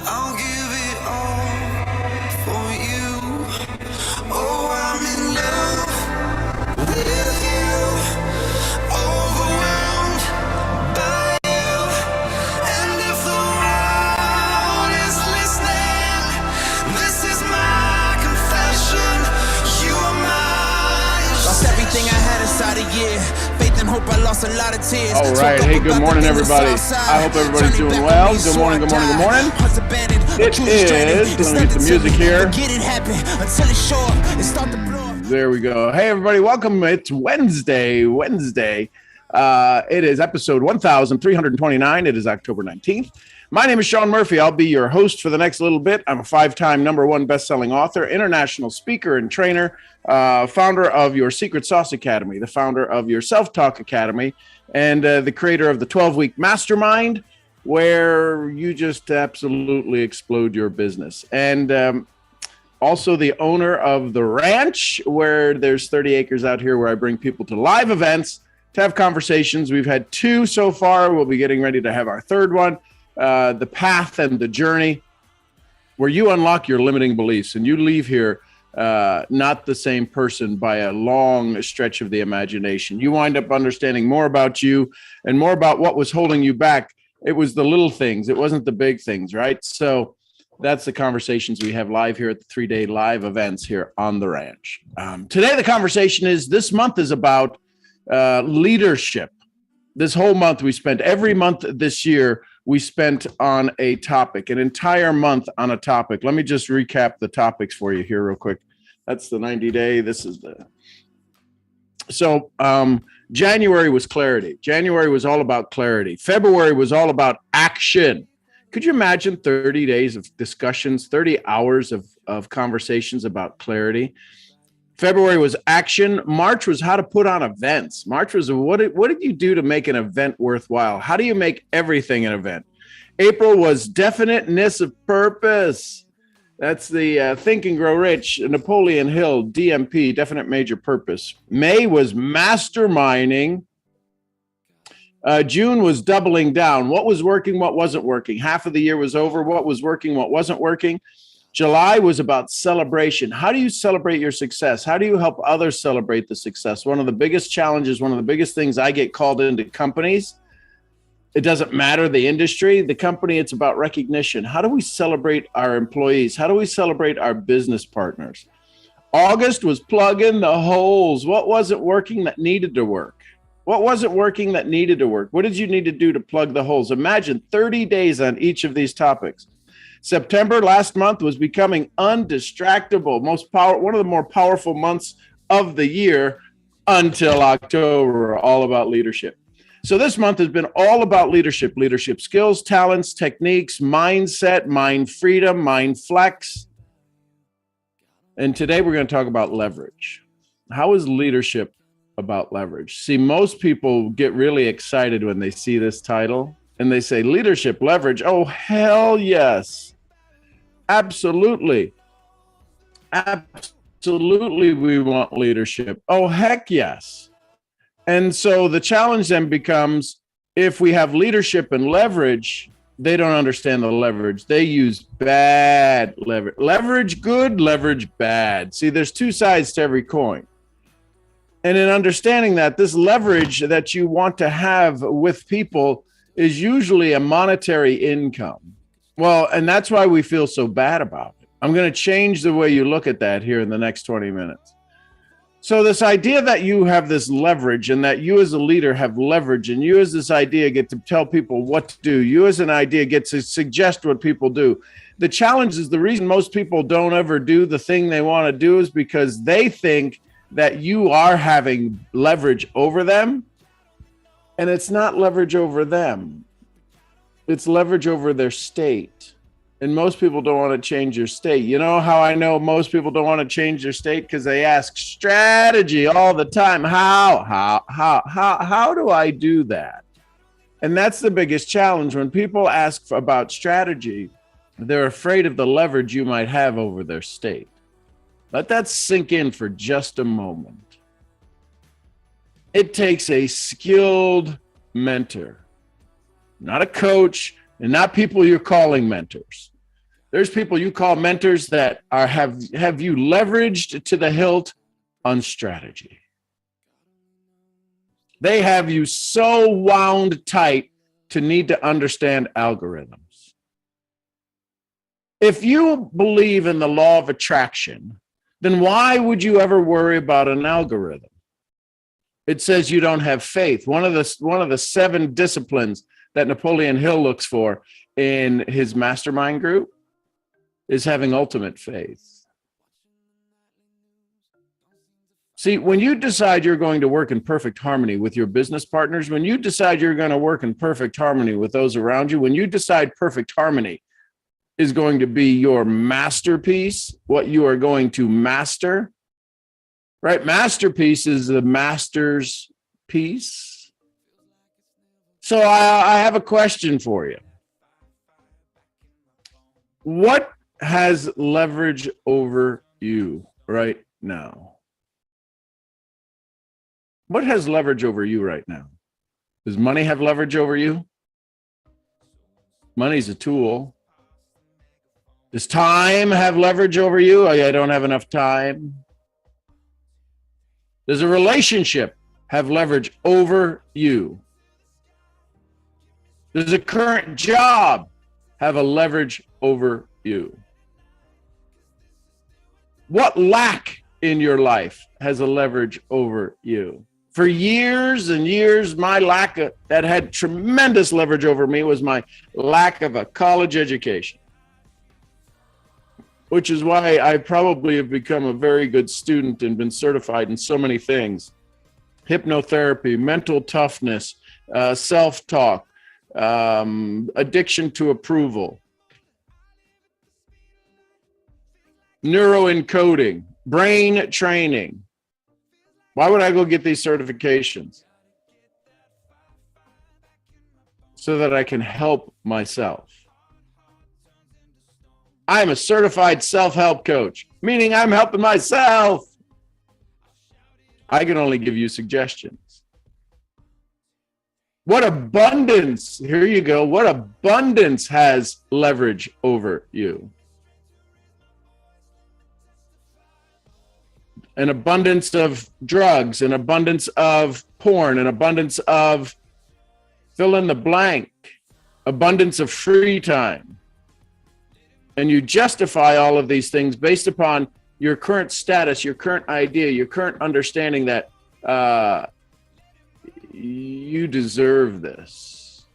I'll give it all for you. Oh, I'm in love with you, overwhelmed by you. And if the world is listening, this is my confession. You are mine. Lost everything I had inside a year. Faith and hope, I lost a lot of tears. All right. Hey, good morning, everybody. I hope everybody's doing well. Good morning, good morning, good morning. It is, let me get the music here. There we go. Hey, everybody, welcome. It's Wednesday. It is episode 1329. It is October 19th. My name is Sean Murphy. I'll be your host for the next little bit. I'm a 5-time #1 best-selling author, international speaker and trainer, founder of your Secret Sauce Academy, the founder of your Self-Talk Academy, and the creator of the 12-week Mastermind, where you just absolutely explode your business. And also the owner of The Ranch, where there's 30 acres out here where I bring people to live events to have conversations. We've had 2 so far. We'll be getting ready to have our 3rd one. The Path and the Journey, where you unlock your limiting beliefs and you leave here not the same person by a long stretch of the imagination. You wind up understanding more about you and more about what was holding you back. It was the little things. It wasn't the big things, right? So that's the conversations we have live here at the 3-day live events here on The Ranch. Today, the conversation is, this month is about leadership. This whole month every month this year, we spent on a topic, an entire month on a topic. Let me just recap the topics for you here real quick. That's the 90-day. So January was clarity. January was all about clarity. February was all about action. Could you imagine 30 days of discussions, 30 hours of conversations about clarity? February was action. March was how to put on events. March was what did you do to make an event worthwhile? How do you make everything an event? April was definiteness of purpose. That's the Think and Grow Rich, Napoleon Hill, DMP, definite major purpose. May was masterminding. June was doubling down. What was working, what wasn't working? Half of the year was over. What was working, what wasn't working? July was about celebration. How do you celebrate your success? How do you help others celebrate the success? One of the biggest challenges, one of the biggest things I get called into companies, it doesn't matter the industry, the company, it's about recognition. How do we celebrate our employees? How do we celebrate our business partners? August was plug in the holes. What wasn't working that needed to work? What wasn't working that needed to work? What did you need to do to plug the holes? Imagine 30 days on each of these topics. September last month was becoming undistractable, one of the more powerful months of the year until October, all about leadership. So this month has been all about leadership skills, talents, techniques, mindset, mind freedom, mind flex. And today we're going to talk about leverage. How is leadership about leverage? See, most people get really excited when they see this title and they say leadership leverage. Oh, hell yes. Absolutely. Absolutely, we want leadership. Oh, heck yes. And so the challenge then becomes, if we have leadership and leverage, they don't understand the leverage. They use bad leverage. Leverage good, leverage bad. See, there's 2 sides to every coin. And in understanding that, this leverage that you want to have with people is usually a monetary income. Well, and that's why we feel so bad about it. I'm going to change the way you look at that here in the next 20 minutes. So this idea that you have this leverage and that you as a leader have leverage and you as this idea get to tell people what to do. You as an idea get to suggest what people do. The challenge is the reason most people don't ever do the thing they want to do is because they think that you are having leverage over them. And it's not leverage over them. It's leverage over their state. And most people don't want to change their state. You know how I know most people don't want to change their state? Because they ask strategy all the time. How do I do that? And that's the biggest challenge. When people ask about strategy, they're afraid of the leverage you might have over their state. Let that sink in for just a moment. It takes a skilled mentor, not a coach, and not people you're calling mentors. There's people you call mentors that have you leveraged to the hilt on strategy. They have you so wound tight to need to understand algorithms. If you believe in the law of attraction, then why would you ever worry about an algorithm? It says you don't have faith. One of the 7 disciplines that Napoleon Hill looks for in his mastermind group is having ultimate faith. See, when you decide you're going to work in perfect harmony with your business partners, when you decide you're going to work in perfect harmony with those around you, when you decide perfect harmony is going to be your masterpiece, what you are going to master, right? Masterpiece is the master's piece. So I have a question for you. What has leverage over you right now? What has leverage over you right now? Does money have leverage over you? Money's a tool. Does time have leverage over you? Oh, yeah, I don't have enough time. Does a relationship have leverage over you? Does a current job have a leverage over you? What lack in your life has a leverage over you? For years and years, my lack of, that had tremendous leverage over me was my lack of a college education, which is why I probably have become a very good student and been certified in so many things. Hypnotherapy, mental toughness, self-talk, addiction to approval, neuroencoding, brain training. Why would I go get these certifications? So that I can help myself. I'm a certified self-help coach, meaning I'm helping myself. I can only give you suggestions. What abundance, here you go, what abundance has leverage over you? An abundance of drugs, an abundance of porn, an abundance of fill in the blank, abundance of free time. And you justify all of these things based upon your current status, your current idea, your current understanding that you deserve this.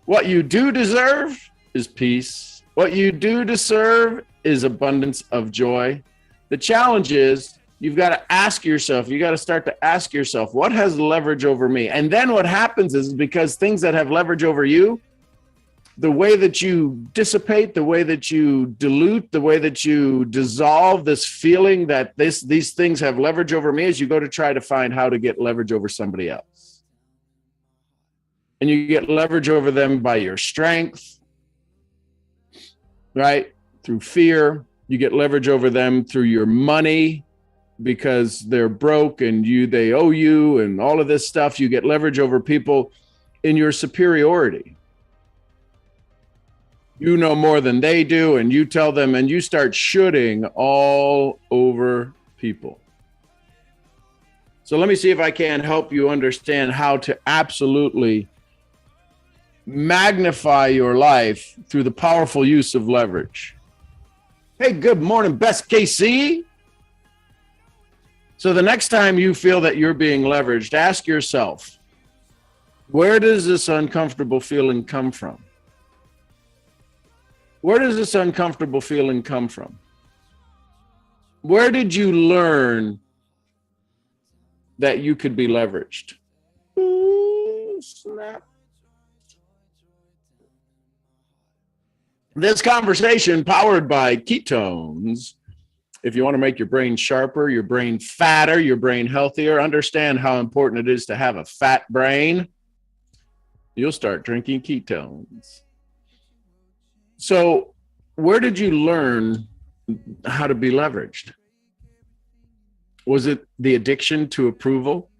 What you do deserve is peace. What you do deserve is abundance of joy. The challenge is you've got to ask yourself, you got to start to ask yourself, what has leverage over me? And then what happens is because things that have leverage over you, the way that you dissipate, the way that you dilute, the way that you dissolve this feeling that these things have leverage over me is you go to try to find how to get leverage over somebody else. And you get leverage over them by your strength, right? Through fear. You get leverage over them through your money because they're broke and they owe you and all of this stuff. You get leverage over people in your superiority. You know more than they do, and you tell them, and you start shooting all over people. So let me see if I can help you understand how to absolutely magnify your life through the powerful use of leverage. Hey, good morning, Best KC. So the next time you feel that you're being leveraged, ask yourself, where does this uncomfortable feeling come from? Where does this uncomfortable feeling come from? Where did you learn that you could be leveraged? Ooh, snap. This conversation powered by ketones. If you want to make your brain sharper, your brain fatter, your brain healthier, understand how important it is to have a fat brain, you'll start drinking ketones. So where did you learn how to be leveraged? Was it the addiction to approval?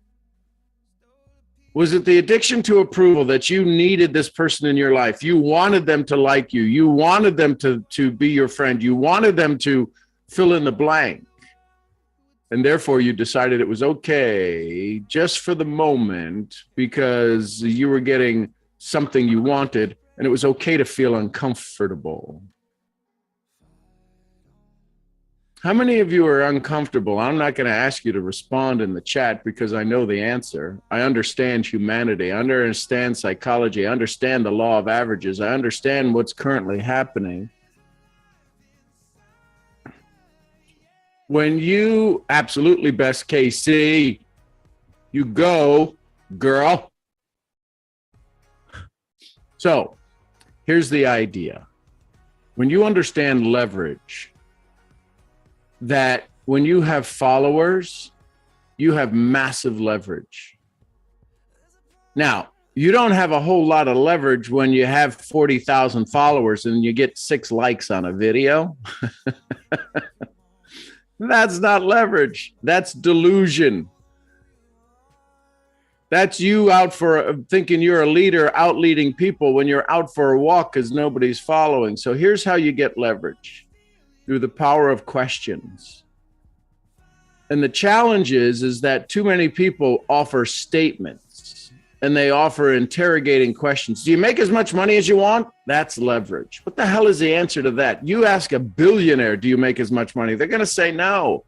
Was it the addiction to approval that you needed this person in your life? You wanted them to like you. You wanted them to be your friend. You wanted them to fill in the blank. And therefore you decided it was okay just for the moment because you were getting something you wanted, and it was okay to feel uncomfortable. How many of you are uncomfortable? I'm not going to ask you to respond in the chat because I know the answer. I understand humanity. I understand psychology. I understand the law of averages. I understand what's currently happening. When you, absolutely best KC, you go, girl. So here's the idea. When you understand leverage, that when you have followers, you have massive leverage. Now, you don't have a whole lot of leverage when you have 40,000 followers and you get 6 likes on a video. That's not leverage. That's delusion. That's you out for thinking you're a leader, out leading people when you're out for a walk because nobody's following. So here's how you get leverage. Through the power of questions. And the challenge is that too many people offer statements and they offer interrogating questions. Do you make as much money as you want? That's leverage. What the hell is the answer to that? You ask a billionaire, do you make as much money? They're going to say no.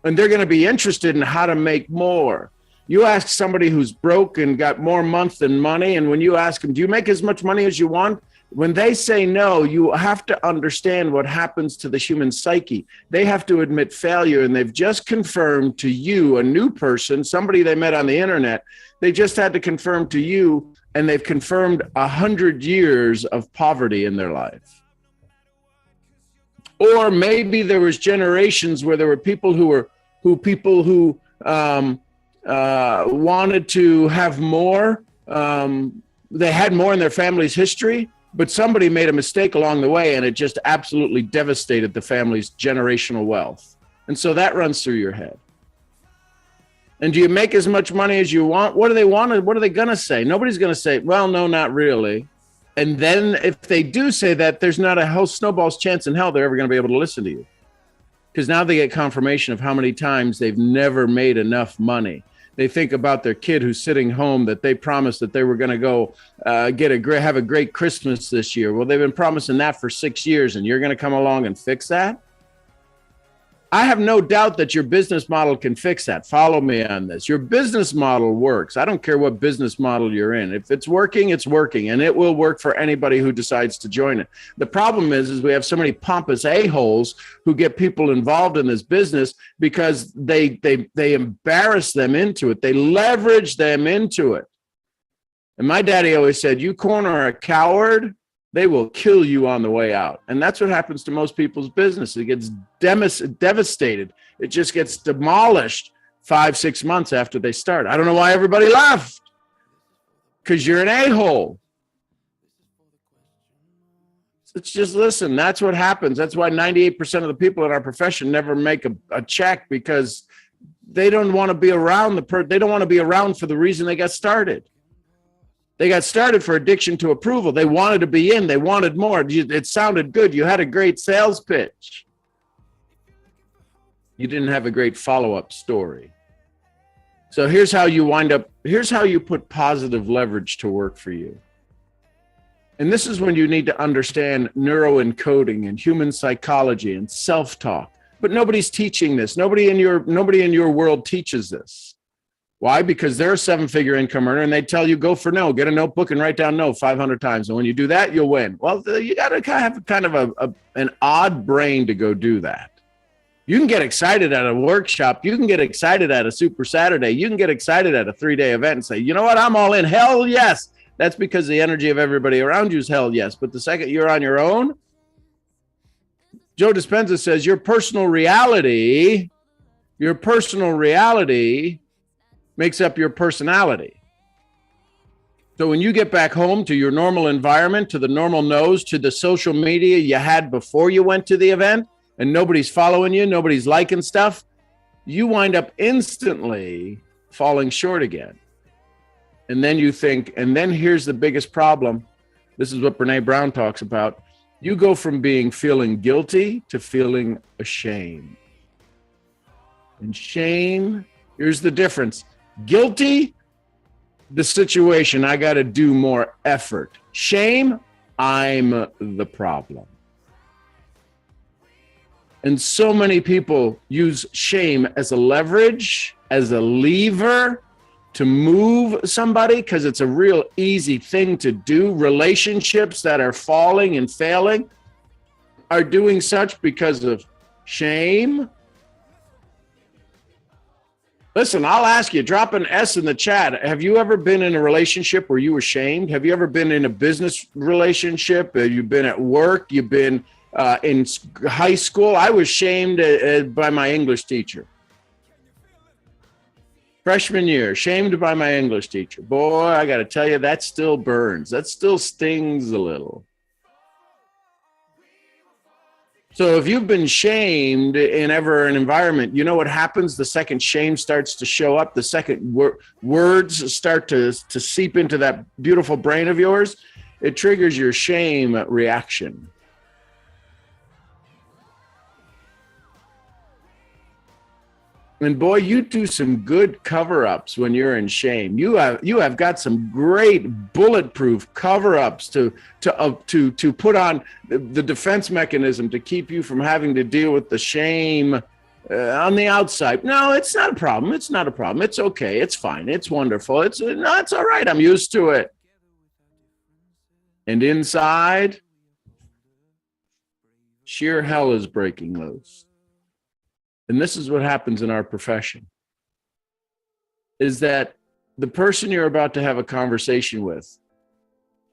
And they're going to be interested in how to make more. You ask somebody who's broke and got more month than money, and when you ask them, do you make as much money as you want? When they say no, you have to understand what happens to the human psyche. They have to admit failure, and they've just confirmed to you, a new person, somebody they met on the internet, they just had to confirm to you, and they've confirmed 100 years of poverty in their life. Or maybe there was generations where there were people who wanted to have more. They had more in their family's history, but somebody made a mistake along the way and it just absolutely devastated the family's generational wealth. And so that runs through your head. And do you make as much money as you want? What do they want? What are they going to say? Nobody's going to say, well, no, not really. And then if they do say that, there's not a whole snowball's chance in hell they're ever going to be able to listen to you. Because now they get confirmation of how many times they've never made enough money. They think about their kid who's sitting home that they promised that they were going to go have a great Christmas this year. Well, they've been promising that for 6 years, and you're going to come along and fix that? I have no doubt that your business model can fix that. Follow me on this. Your business model works. I don't care what business model you're in. If it's working, it's working, and it will work for anybody who decides to join it. The problem is we have so many pompous a-holes who get people involved in this business because they embarrass them into it. They leverage them into it. And my daddy always said, you corner a coward, they will kill you on the way out. And that's what happens to most people's business. It gets devastated. It just gets demolished 5-6 months after they start. I don't know why everybody left. Because you're an a-hole. It's just, listen, that's what happens. That's why 98% of the people in our profession never make a check, because they don't want to be around they don't want to be around for the reason they got started. They got started for addiction to approval. They wanted to be in. They wanted more. It sounded good. You had a great sales pitch. You didn't have a great follow-up story. So here's how you put positive leverage to work for you. And this is when you need to understand neuroencoding and human psychology and self-talk. But nobody's teaching this. Nobody in your world teaches this. Why? Because they're a 7-figure income earner and they tell you go for no, get a notebook and write down no 500 times. And when you do that, you'll win. Well, you got to have kind of an odd brain to go do that. You can get excited at a workshop. You can get excited at a Super Saturday. You can get excited at a 3-day event and say, you know what? I'm all in. Hell yes. That's because the energy of everybody around you is hell yes. But the second you're on your own, Joe Dispenza says your personal reality makes up your personality. So when you get back home to your normal environment, to the normal nose, to the social media you had before you went to the event, and nobody's following you, nobody's liking stuff, you wind up instantly falling short again. And then you think, and then here's the biggest problem. This is what Brene Brown talks about. You go from feeling guilty to feeling ashamed. And shame, here's the difference. Guilty, the situation, I got to do more effort. Shame, I'm the problem. And so many people use shame as a leverage, as a lever to move somebody, because it's a real easy thing to do. Relationships that are falling and failing are doing such because of shame. Listen, I'll ask you, drop an S in the chat. Have you ever been in a relationship where you were shamed? Have you ever been in a business relationship? You've been at work? You've been in high school? I was shamed by my English teacher. Freshman year, shamed by my English teacher. Boy, I got to tell you, that still burns. That still stings a little. So if you've been shamed in ever an environment, you know what happens the second shame starts to show up, the second words start to seep into that beautiful brain of yours, it triggers your shame reaction. And boy, you do some good cover-ups when you're in shame. You have got some great bulletproof cover-ups to put on the defense mechanism to keep you from having to deal with the shame on the outside. No, it's not a problem. It's not a problem. It's okay. It's fine. It's wonderful. It's all right. I'm used to it. And inside, sheer hell is breaking loose. And this is what happens in our profession, is that the person you're about to have a conversation with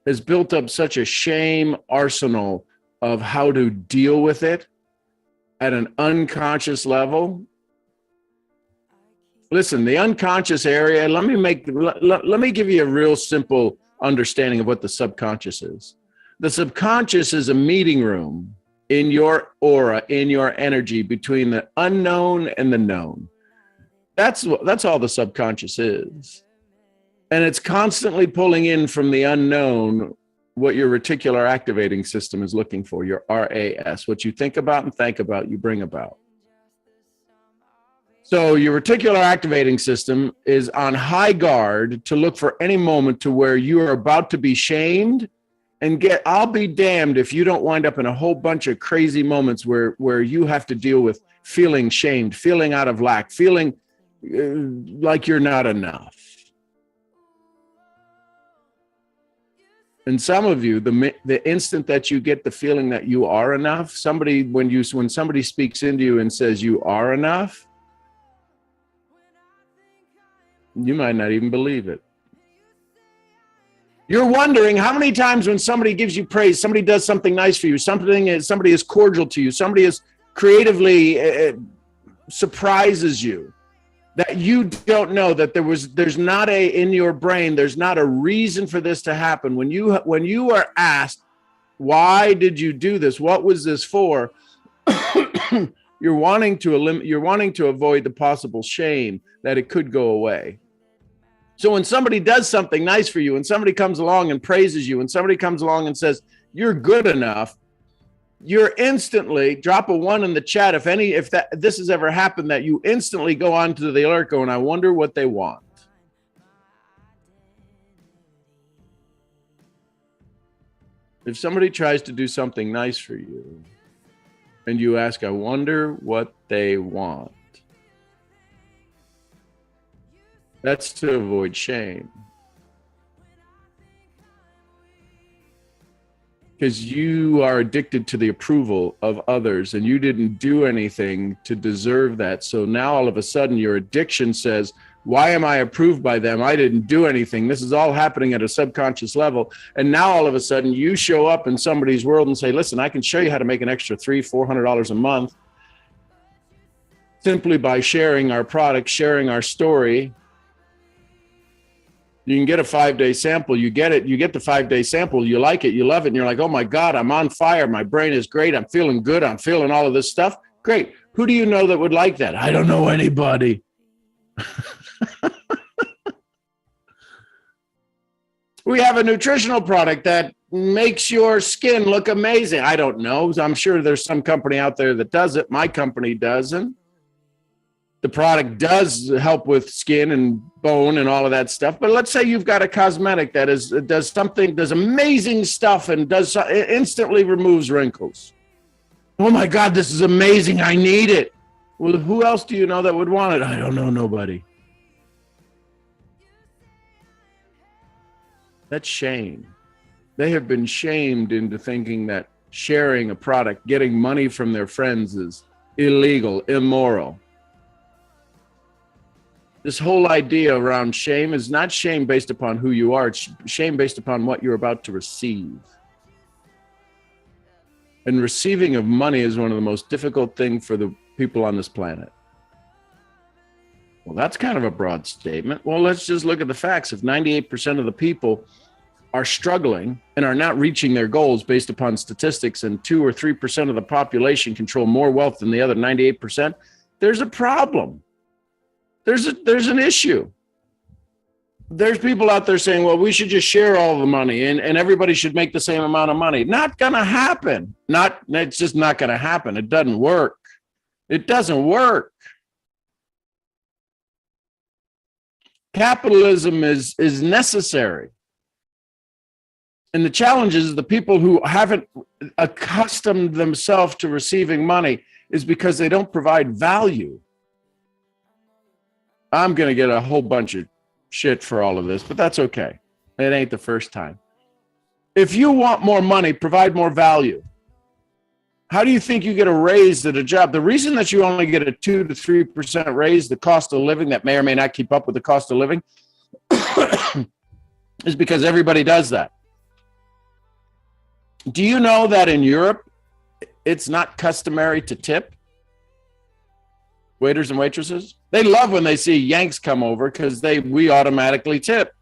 has built up such a shame arsenal of how to deal with it at an unconscious level. Listen, the unconscious area, let me give you a real simple understanding of what the subconscious is. The subconscious is a meeting room in your aura, in your energy, between the unknown and the known. That's all the subconscious is. And it's constantly pulling in from the unknown what your reticular activating system is looking for, your RAS. What you think about and think about, you bring about. So your reticular activating system is on high guard to look for any moment to where you are about to be shamed. And I'll be damned if you don't wind up in a whole bunch of crazy moments where you have to deal with feeling shamed, feeling out of lack, feeling like you're not enough. And some of you, the instant that you get the feeling that you are enough, when somebody speaks into you and says you are enough, you might not even believe it. You're wondering how many times when somebody gives you praise, somebody does something nice for you, somebody is cordial to you, somebody is creatively surprises you, that you don't know that there's not in your brain, there's not a reason for this to happen. When you are asked, why did you do this? What was this for? You're wanting to avoid the possible shame that it could go away. So when somebody does something nice for you and somebody comes along and praises you and somebody comes along and says, you're good enough, you're instantly, drop a 1 in the chat if this has ever happened, that you instantly go on to the alert going, I wonder what they want. If somebody tries to do something nice for you and you ask, I wonder what they want, that's to avoid shame. Because you are addicted to the approval of others and you didn't do anything to deserve that. So now all of a sudden your addiction says, why am I approved by them? I didn't do anything. This is all happening at a subconscious level. And now all of a sudden you show up in somebody's world and say, listen, I can show you how to make an extra $300-400 a month simply by sharing our product, sharing our story. You can get a 5-day sample. You get it. You get the 5-day sample. You like it. You love it. And you're like, oh my God, I'm on fire. My brain is great. I'm feeling good. I'm feeling all of this stuff. Great. Who do you know that would like that? I don't know anybody. We have a nutritional product that makes your skin look amazing. I don't know. I'm sure there's some company out there that does it. My company doesn't. The product does help with skin and bone and all of that stuff. But let's say you've got a cosmetic that does amazing stuff and instantly removes wrinkles. Oh my God, this is amazing. I need it. Well, who else do you know that would want it? I don't know, nobody. That's shame. They have been shamed into thinking that sharing a product, getting money from their friends is illegal, immoral. This whole idea around shame is not shame based upon who you are. It's shame based upon what you're about to receive. And receiving of money is one of the most difficult things for the people on this planet. Well, that's kind of a broad statement. Well, let's just look at the facts. If 98% of the people are struggling and are not reaching their goals based upon statistics, and 2 or 3% of the population control more wealth than the other 98%, there's a problem. There's an issue. There's people out there saying, well, we should just share all the money and everybody should make the same amount of money. Not going to happen. It's just not going to happen. It doesn't work. It doesn't work. Capitalism is necessary. And the challenge is the people who haven't accustomed themselves to receiving money is because they don't provide value. I'm going to get a whole bunch of shit for all of this, but that's okay. It ain't the first time. If you want more money, provide more value. How do you think you get a raise at a job? The reason that you only get a 2 to 3% raise, the cost of living that may or may not keep up with the cost of living, is because everybody does that. Do you know that in Europe, it's not customary to tip waiters and waitresses? They love when they see Yanks come over because we automatically tip.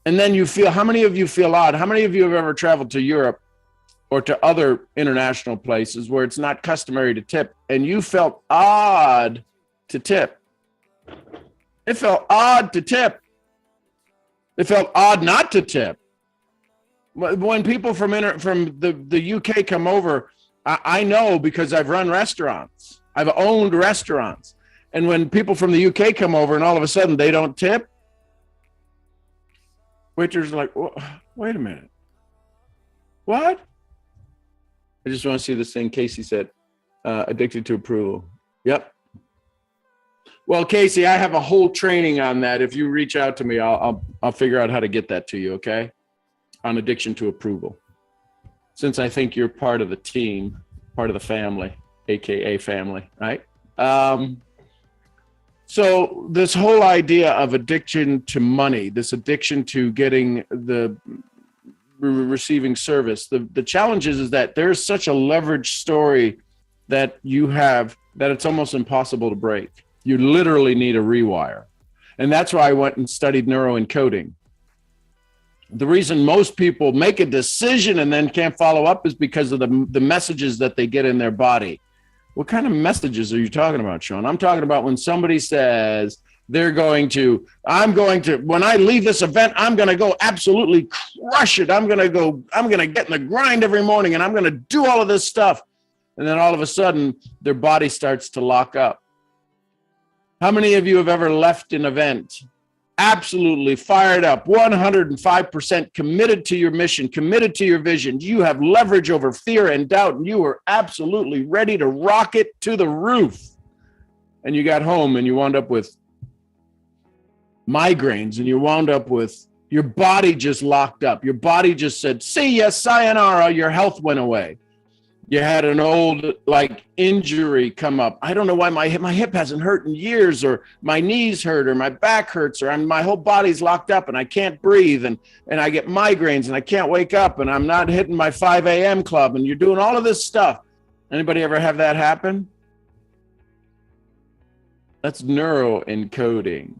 And then you feel, how many of you feel odd? How many of you have ever traveled to Europe or to other international places where it's not customary to tip and you felt odd to tip? It felt odd to tip. It felt odd not to tip. When people from the UK come over, I know because I've run restaurants. I've owned restaurants. And when people from the UK come over and all of a sudden they don't tip, waiters are like, wait a minute. What? I just want to see this thing Casey said, addicted to approval. Yep. Well, Casey, I have a whole training on that. If you reach out to me, I'll figure out how to get that to you, okay? On addiction to approval. Since I think you're part of the team, part of the family, AKA family, right? So this whole idea of addiction to money, this addiction to getting receiving service, the challenge is that there's such a leveraged story that you have that it's almost impossible to break. You literally need a rewire. And that's why I went and studied neuroencoding. The reason most people make a decision and then can't follow up is because of the messages that they get in their body. What kind of messages are you talking about, Sean? I'm talking about when somebody says when I leave this event, I'm going to go absolutely crush it. I'm going to get in the grind every morning and I'm going to do all of this stuff. And then all of a sudden their body starts to lock up. How many of you have ever left an event absolutely fired up, 105% committed to your mission, committed to your vision? You have leverage over fear and doubt, and you were absolutely ready to rock it to the roof. And you got home and you wound up with migraines, and you wound up with your body just locked up. Your body just said, see ya, sayonara, your health went away. You had an old injury come up. I don't know why my hip hasn't hurt in years, or my knees hurt, or my back hurts, or my whole body's locked up and I can't breathe, and I get migraines and I can't wake up, and I'm not hitting my 5 a.m. club, and you're doing all of this stuff. Anybody ever have that happen? That's neuroencoding.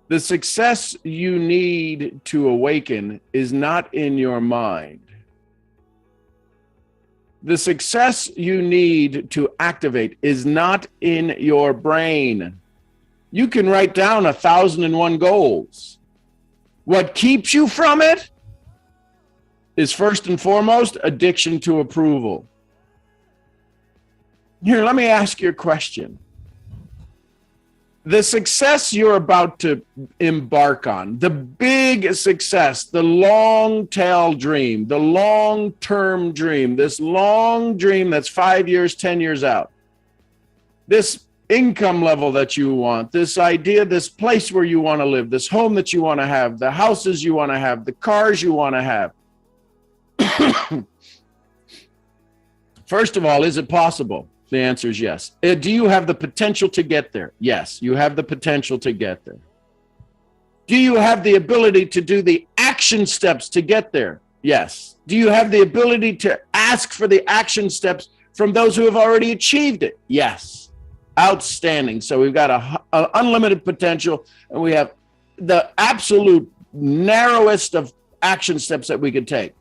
The success you need to awaken is not in your mind. The success you need to activate is not in your brain. You can write down 1,001 goals. What keeps you from it is first and foremost addiction to approval. Here, let me ask you a question. The success you're about to embark on, the big success, the long-tail dream, the long-term dream, this long dream that's 5 years, 10 years out, this income level that you want, this idea, this place where you want to live, this home that you want to have, the houses you want to have, the cars you want to have. First of all, is it possible? The answer is yes. Do you have the potential to get there? Yes, you have the potential to get there. Do you have the ability to do the action steps to get there? Yes. Do you have the ability to ask for the action steps from those who have already achieved it? Yes. Outstanding. So we've got a unlimited potential, and we have the absolute narrowest of action steps that we could take.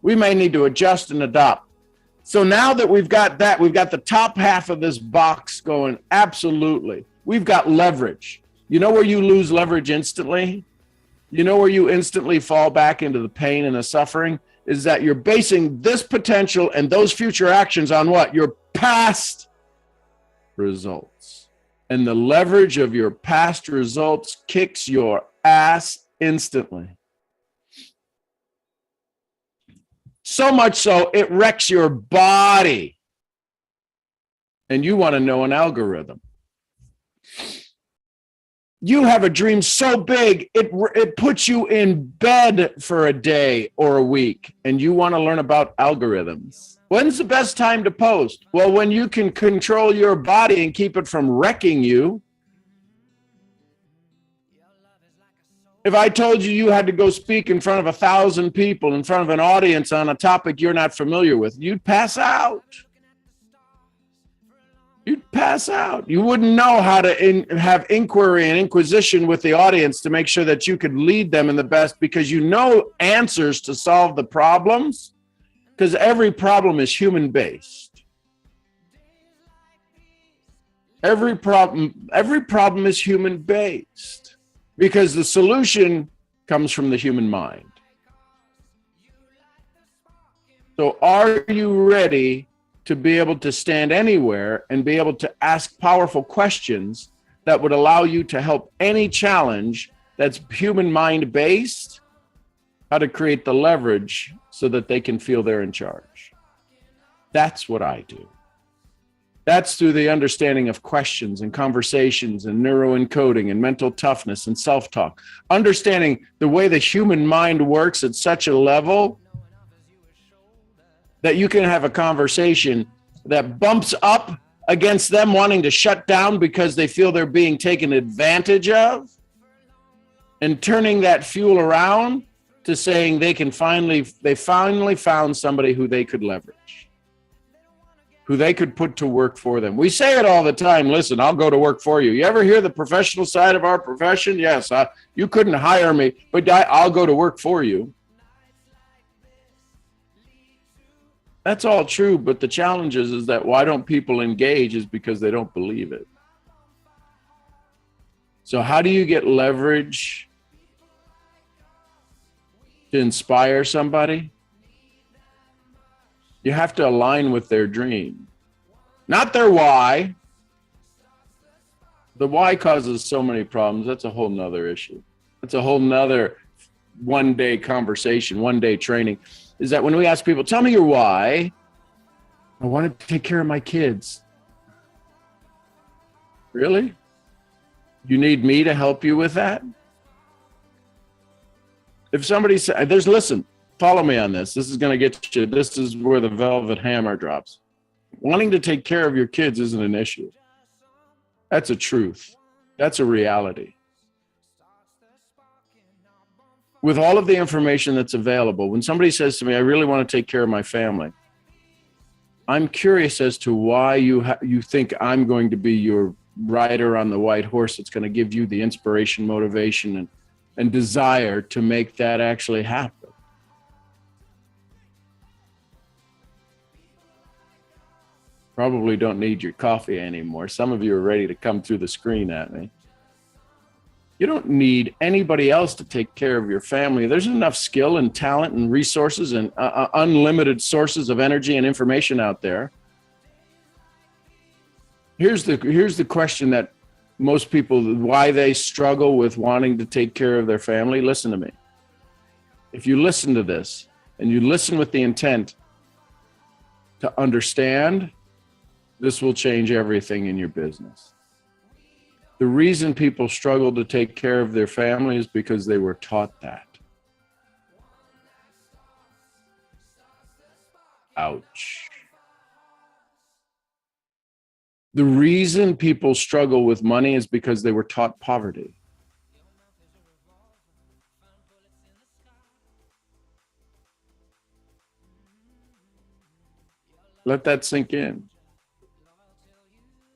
We may need to adjust and adopt. So now that we've got that, we've got the top half of this box going. Absolutely. We've got leverage. You know where you lose leverage instantly? You know where you instantly fall back into the pain and the suffering? Is that you're basing this potential and those future actions on what? Your past results. And the leverage of your past results kicks your ass instantly. So much so, it wrecks your body. And you want to know an algorithm. You have a dream so big, it puts you in bed for a day or a week, and you want to learn about algorithms. When's the best time to post? Well, when you can control your body and keep it from wrecking you. If I told you you had to go speak in front of 1,000 people, in front of an audience on a topic you're not familiar with, you'd pass out. You'd pass out. You wouldn't know how to have inquiry and inquisition with the audience to make sure that you could lead them in the best, because you know answers to solve the problems, because every problem is human-based. Every problem is human-based. Because the solution comes from the human mind. So are you ready to be able to stand anywhere and be able to ask powerful questions that would allow you to help any challenge that's human mind based, how to create the leverage so that they can feel they're in charge? That's what I do. That's through the understanding of questions and conversations and neuroencoding and mental toughness and self-talk. Understanding the way the human mind works at such a level that you can have a conversation that bumps up against them wanting to shut down because they feel they're being taken advantage of, and turning that fuel around to saying they finally found somebody who they could leverage, who they could put to work for them. We say it all the time. Listen, I'll go to work for you. You ever hear the professional side of our profession? Yes, you couldn't hire me, but I'll go to work for you. That's all true, but the challenge is that why don't people engage is because they don't believe it. So how do you get leverage to inspire somebody? You have to align with their dream, not their why. The why causes so many problems. That's a whole nother issue. That's a whole nother one-day conversation, one-day training, is that when we ask people, tell me your why, I want to take care of my kids. Really? You need me to help you with that? If somebody says, listen, follow me on this. This is going to get you. This is where the velvet hammer drops. Wanting to take care of your kids isn't an issue. That's a truth. That's a reality. With all of the information that's available, when somebody says to me, I really want to take care of my family, I'm curious as to why you think I'm going to be your rider on the white horse that's going to give you the inspiration, motivation, and desire to make that actually happen. Probably don't need your coffee anymore. Some of you are ready to come through the screen at me. You don't need anybody else to take care of your family. There's enough skill and talent and resources and unlimited sources of energy and information out there. Here's the question that most people, why they struggle with wanting to take care of their family. Listen to me. If you listen to this and you listen with the intent to understand, this will change everything in your business. The reason people struggle to take care of their family is because they were taught that. Ouch. The reason people struggle with money is because they were taught poverty. Let that sink in.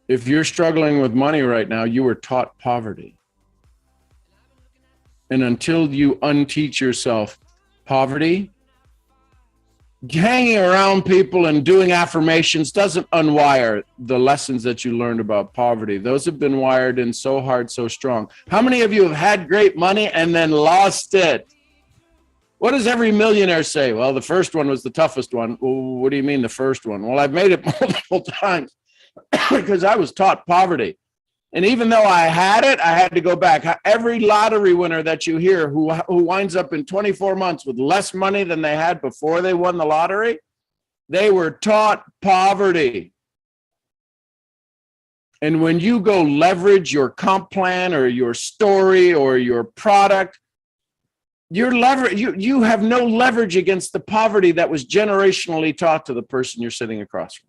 If you're struggling with money right now, you were taught poverty. And until you unteach yourself poverty, hanging around people and doing affirmations doesn't unwire the lessons that you learned about poverty. Those have been wired in so hard, so strong. How many of you have had great money and then lost it? What does every millionaire say? Well, the first one was the toughest one. Well, what do you mean the first one? Well, I've made it multiple times because I was taught poverty. And even though I had it, I had to go back. Every lottery winner that you hear who winds up in 24 months with less money than they had before they won the lottery, they were taught poverty. And when you go leverage your comp plan or your story or your product, you have no leverage against the poverty that was generationally taught to the person you're sitting across from.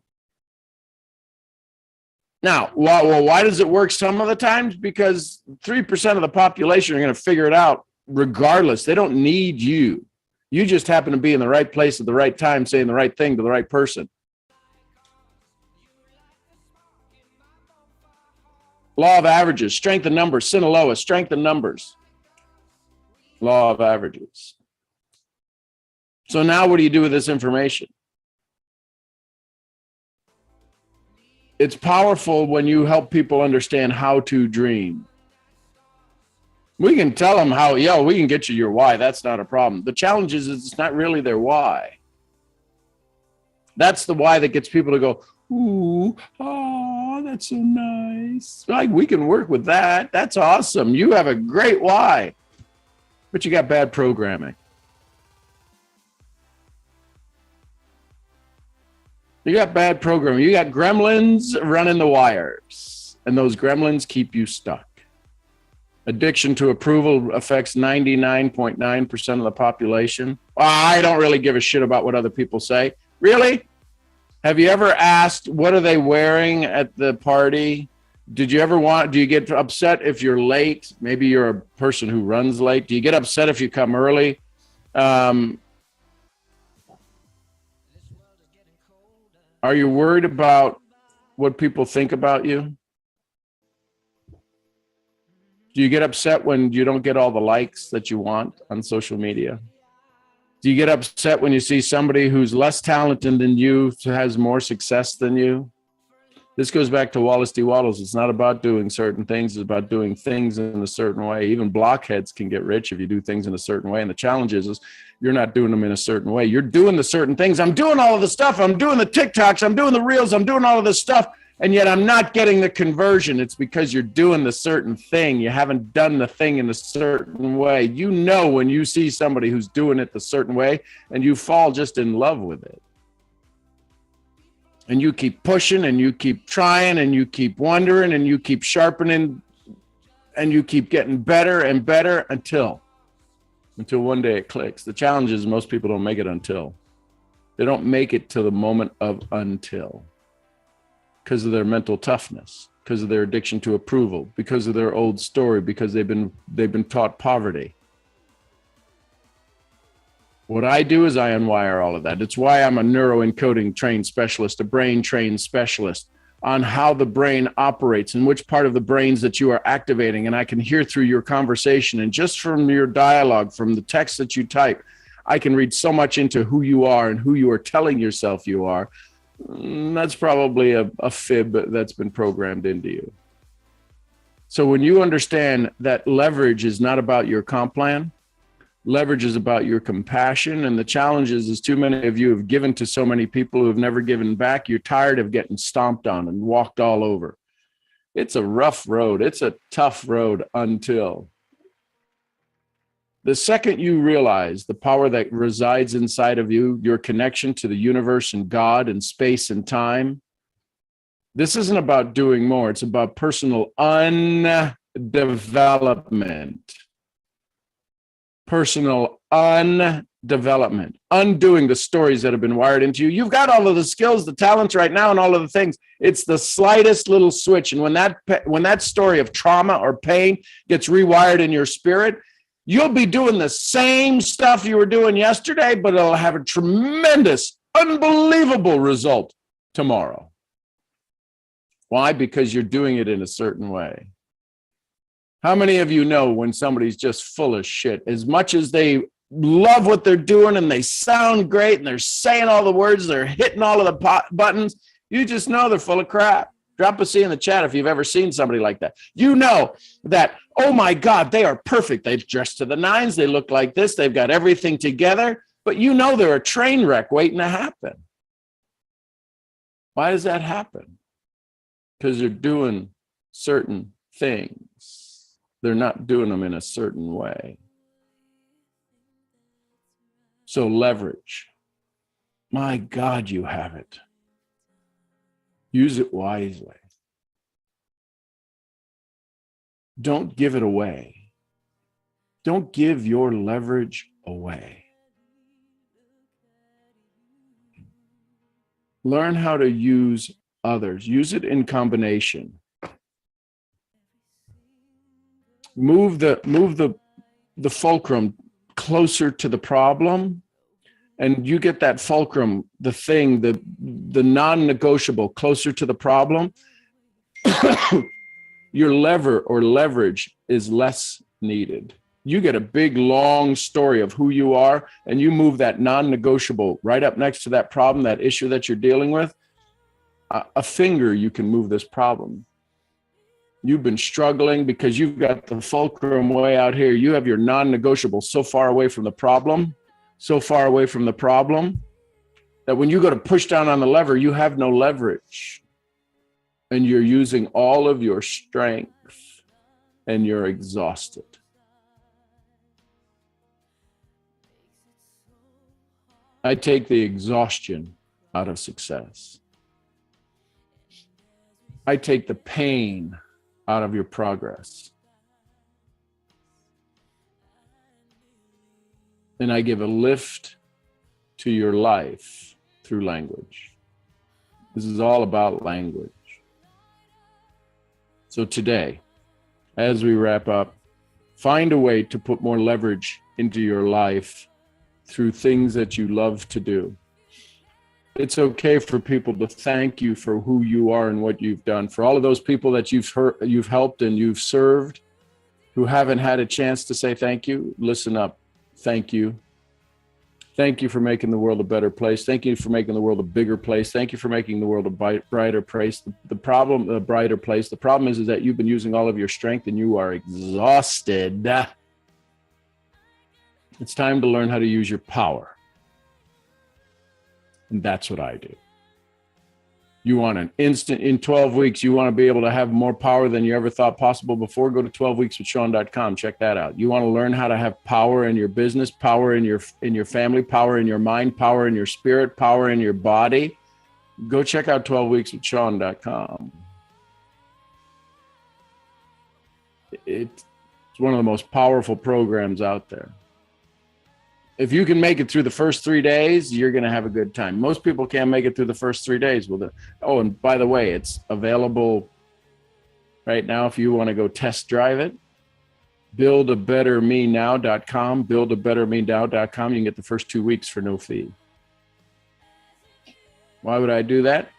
Now, why does it work some of the times? Because 3% of the population are going to figure it out regardless. They don't need you. You just happen to be in the right place at the right time, saying the right thing to the right person. Law of averages, strength in numbers, Sinaloa, strength in numbers. Law of averages. So now what do you do with this information? It's powerful when you help people understand how to dream. We can tell them how, we can get you your why. That's not a problem. The challenge is it's not really their why. That's the why that gets people to go, ooh, oh, that's so nice. Like, we can work with that. That's awesome. You have a great why, but you got bad programming. You got bad programming. You got gremlins running the wires, and those gremlins keep you stuck. Addiction to approval affects 99.9% of the population. I don't really give a shit about what other people say. Really? Have you ever asked, what are they wearing at the party? Do you get upset if you're late? Maybe you're a person who runs late. Do you get upset if you come early? Are you worried about what people think about you? Do you get upset when you don't get all the likes that you want on social media? Do you get upset when you see somebody who's less talented than you has more success than you? This goes back to Wallace D. Wattles. It's not about doing certain things. It's about doing things in a certain way. Even blockheads can get rich if you do things in a certain way. And the challenge is you're not doing them in a certain way. You're doing the certain things. I'm doing all of the stuff. I'm doing the TikToks. I'm doing the reels. I'm doing all of this stuff. And yet I'm not getting the conversion. It's because you're doing the certain thing. You haven't done the thing in a certain way. You know when you see somebody who's doing it the certain way and you fall just in love with it. And you keep pushing and you keep trying and you keep wondering and you keep sharpening and you keep getting better and better until one day it clicks. The challenge is most people don't make it until. They don't make it to the moment of until because of their mental toughness, because of their addiction to approval, because of their old story, because they've been taught poverty. What I do is I unwire all of that. It's why I'm a neuroencoding trained specialist, a brain trained specialist on how the brain operates and which part of the brains that you are activating. And I can hear through your conversation and just from your dialogue, from the text that you type, I can read so much into who you are and who you are telling yourself you are. That's probably a fib that's been programmed into you. So when you understand that leverage is not about your comp plan, leverage is about your compassion. And the challenge is too many of you have given to so many people who have never given back. You're tired of getting stomped on and walked all over. It's a rough road. It's a tough road until the second you realize the power that resides inside of you, your connection to the universe and God and space and time. This isn't about doing more. It's about personal undevelopment. Personal undevelopment, undoing the stories that have been wired into you. You've got all of the skills, the talents right now, and all of the things. It's the slightest little switch. And when that story of trauma or pain gets rewired in your spirit, you'll be doing the same stuff you were doing yesterday, but it'll have a tremendous, unbelievable result tomorrow. Why? Because you're doing it in a certain way. How many of you know when somebody's just full of shit? As much as they love what they're doing and they sound great and they're saying all the words, they're hitting all of the buttons, you just know they're full of crap. Drop a C in the chat if you've ever seen somebody like that. You know that, oh my God, they are perfect. They've dressed to the nines. They look like this. They've got everything together. But you know they're a train wreck waiting to happen. Why does that happen? Because they're doing certain things. They're not doing them in a certain way. So leverage. My God, you have it. Use it wisely. Don't give it away. Don't give your leverage away. Learn how to use others. Use it in combination. Move the fulcrum closer to the problem, and you get that fulcrum, the thing, the non-negotiable closer to the problem. Your lever or leverage is less needed. You get a big, long story of who you are, and you move that non-negotiable right up next to that problem, that issue that you're dealing with. A finger, you can move this problem. You've been struggling because you've got the fulcrum way out here. You have your non-negotiable so far away from the problem, that when you go to push down on the lever, you have no leverage. And you're using all of your strength and you're exhausted. I take the exhaustion out of success. I take the pain out of your progress. And I give a lift to your life through language. This is all about language. So today, as we wrap up, find a way to put more leverage into your life through things that you love to do. It's okay for people to thank you for who you are and what you've done. For all of those people that you've helped and you've served who haven't had a chance to say thank you, listen up. Thank you. Thank you for making the world a better place. Thank you for making the world a bigger place. Thank you for making the world a brighter place. The problem is that you've been using all of your strength and you are exhausted. It's time to learn how to use your power. And that's what I do. You want an instant, in 12 weeks, you want to be able to have more power than you ever thought possible before, go to 12weekswithsean.com. Check that out. You want to learn how to have power in your business, power in your family, power in your mind, power in your spirit, power in your body. Go check out 12weekswithsean.com. It's one of the most powerful programs out there. If you can make it through the first 3 days, you're going to have a good time. Most people can't make it through the first 3 days. Oh, and by the way, it's available right now if you want to go test drive it. buildabettermenow.com, buildabettermenow.com. You can get the first 2 weeks for no fee. Why would I do that?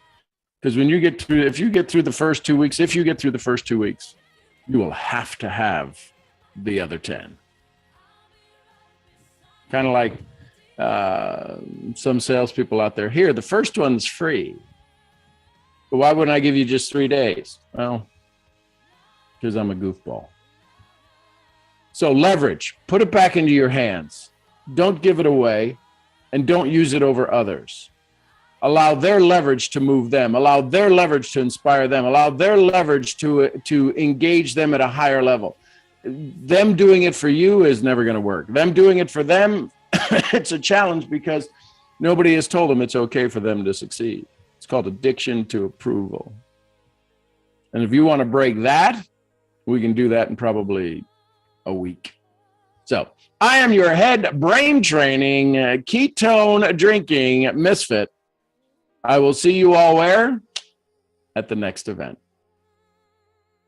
Because if you get through the first 2 weeks, you will have to have the other 10. Kind of like some salespeople out there. Here, the first one's free. But why wouldn't I give you just 3 days? Well, because I'm a goofball. So leverage, put it back into your hands. Don't give it away, and don't use it over others. Allow their leverage to move them. Allow their leverage to inspire them. Allow their leverage to engage them at a higher level. Them doing it for you is never going to work. Them doing it for them, it's a challenge because nobody has told them it's okay for them to succeed. It's called addiction to approval. And if you want to break that, we can do that in probably a week. So I am your head brain training, ketone drinking misfit. I will see you all where? At the next event.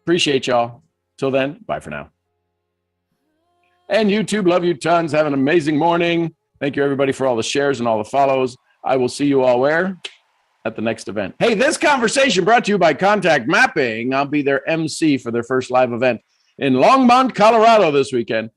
Appreciate y'all. Till then, bye for now. And YouTube, love you tons. Have an amazing morning. Thank you, everybody, for all the shares and all the follows. I will see you all where? At the next event. Hey, this conversation brought to you by Contact Mapping. I'll be their MC for their first live event in Longmont, Colorado this weekend.